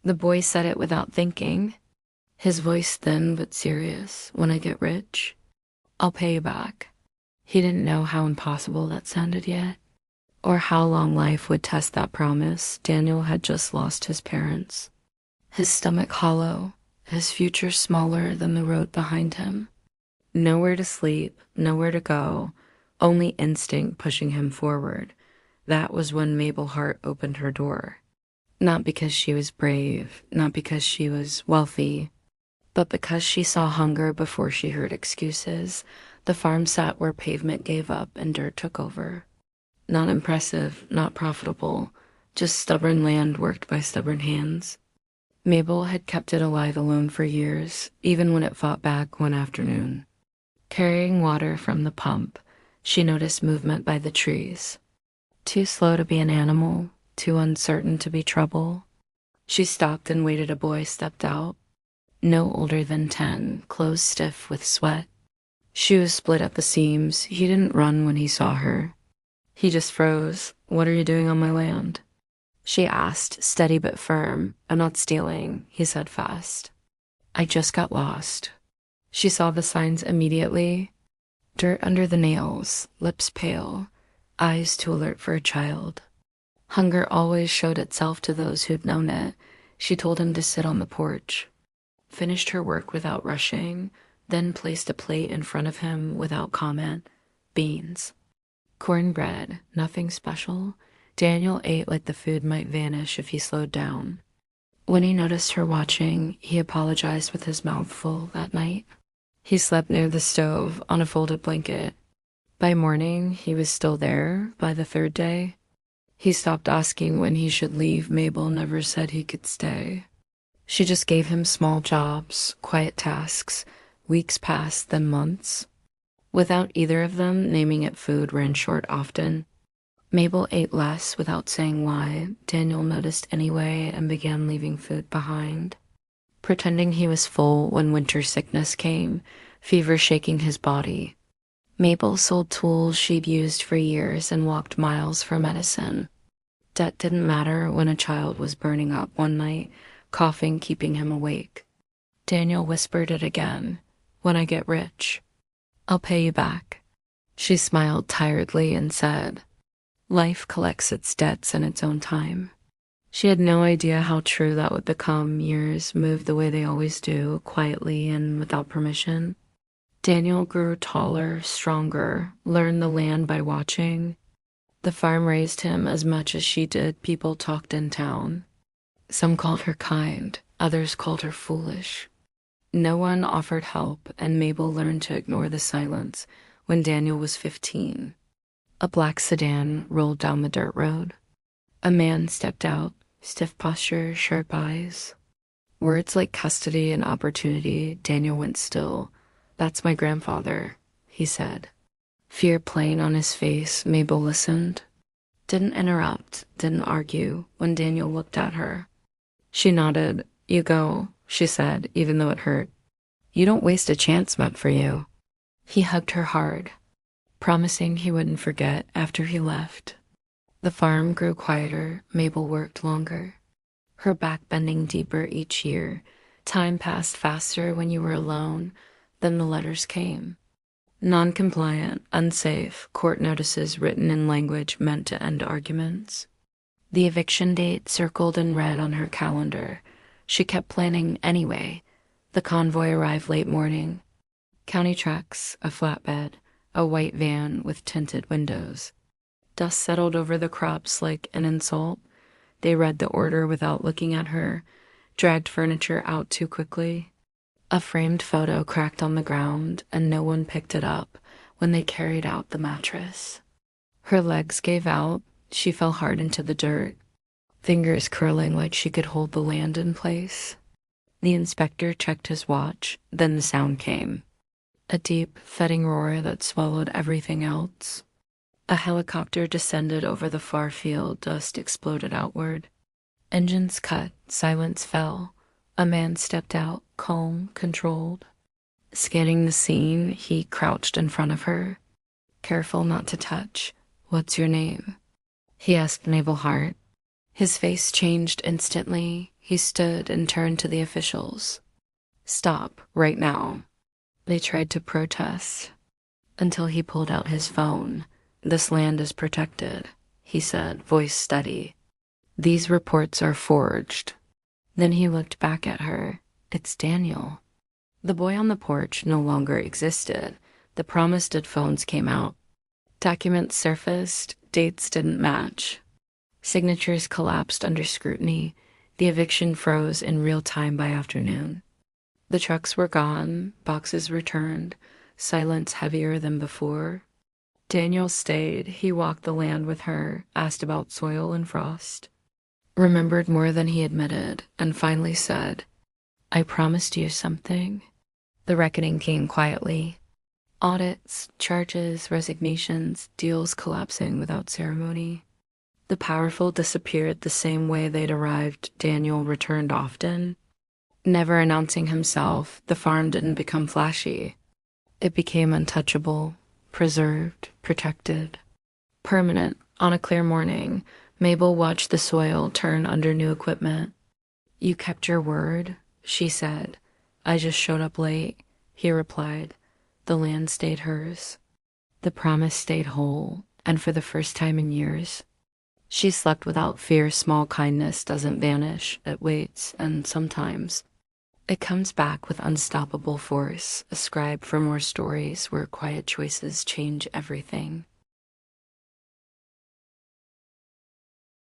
The boy said it without thinking, his voice thin but serious. When I get rich, I'll pay you back. He didn't know how impossible that sounded yet, or how long life would test that promise. Daniel had just lost his parents, his stomach hollow, his future smaller than the road behind him. Nowhere to sleep, nowhere to go, only instinct pushing him forward. That was when Mabel Hart opened her door. Not because she was brave, not because she was wealthy, but because she saw hunger before she heard excuses. The farm sat where pavement gave up and dirt took over. Not impressive, not profitable, just stubborn land worked by stubborn hands. Mabel had kept it alive alone for years, even when it fought back one afternoon. Carrying water from the pump, she noticed movement by the trees. Too slow to be an animal, too uncertain to be trouble. She stopped and waited. A boy stepped out, no older than 10, clothes stiff with sweat. Shoes split at the seams. He didn't run when he saw her. He just froze. "What are you doing on my land?" She asked, steady but firm. "I'm not stealing," he said fast. "I just got lost." She saw the signs immediately. Dirt under the nails, lips pale, eyes too alert for a child. Hunger always showed itself to those who'd known it. She told him to sit on the porch, finished her work without rushing, then placed a plate in front of him without comment. Beans. Cornbread, nothing special. Daniel ate like the food might vanish if he slowed down. When he noticed her watching, he apologized with his mouth full that night. He slept near the stove on a folded blanket. By morning, he was still there. By the third day, he stopped asking when he should leave. Mabel never said he could stay. She just gave him small jobs, quiet tasks. Weeks passed, then months. Without either of them naming it, food ran short often. Mabel ate less without saying why. Daniel noticed anyway and began leaving food behind, pretending he was full when winter sickness came, fever shaking his body. Mabel sold tools she'd used for years and walked miles for medicine. Debt didn't matter when a child was burning up one night, coughing keeping him awake. Daniel whispered it again. "When I get rich, I'll pay you back." She smiled tiredly and said, "Life collects its debts in its own time." She had no idea how true that would become. Years moved the way they always do, quietly and without permission. Daniel grew taller, stronger, learned the land by watching. The farm raised him as much as she did. People talked in town. Some called her kind, others called her foolish. No one offered help, and Mabel learned to ignore the silence. When Daniel was 15, a black sedan rolled down the dirt road. A man stepped out, stiff posture, sharp eyes. Words like custody and opportunity. Daniel went still. "That's my grandfather," he said. Fear playing on his face. Mabel listened. Didn't interrupt, didn't argue. When Daniel looked at her, she nodded. "You go," she said, even though it hurt. "You don't waste a chance meant for you." He hugged her hard, promising he wouldn't forget after he left. The farm grew quieter. Mabel worked longer, her back bending deeper each year. Time passed faster when you were alone. Then the letters came. Non-compliant, unsafe, court notices written in language meant to end arguments. The eviction date circled in red on her calendar. She kept planning anyway. The convoy arrived late morning. County trucks, a flatbed, a white van with tinted windows. Dust settled over the crops like an insult. They read the order without looking at her, dragged furniture out too quickly. A framed photo cracked on the ground, and no one picked it up when they carried out the mattress. Her legs gave out. She fell hard into the dirt, fingers curling like she could hold the land in place. The inspector checked his watch. Then the sound came. A deep, thudding roar that swallowed everything else. A helicopter descended over the far field. Dust exploded outward. Engines cut. Silence fell. A man stepped out, calm, controlled. Scanning the scene, he crouched in front of her, careful not to touch. "What's your name?" he asked Mabel Hart. His face changed instantly. He stood and turned to the officials. "Stop, right now." They tried to protest until he pulled out his phone. "This land is protected," he said, voice steady. "These reports are forged." Then he looked back at her. "It's Daniel." The boy on the porch no longer existed. The promised phones came out. Documents surfaced. Dates didn't match. Signatures collapsed under scrutiny. The eviction froze in real time by afternoon. The trucks were gone, boxes returned, silence heavier than before. Daniel stayed. He walked the land with her, asked about soil and frost, remembered more than he admitted, and finally said, "I promised you something." The reckoning came quietly. Audits, charges, resignations, deals collapsing without ceremony. The powerful disappeared the same way they'd arrived. Daniel returned often, never announcing himself. The farm didn't become flashy. It became untouchable, preserved, protected, permanent. On a clear morning, Mabel watched the soil turn under new equipment. "You kept your word," she said. "I just showed up late," he replied. The land stayed hers. The promise stayed whole, and for the first time in years, she slept without fear. Small kindness doesn't vanish, it waits, and sometimes it comes back with unstoppable force. A scribe for more stories where quiet choices change everything.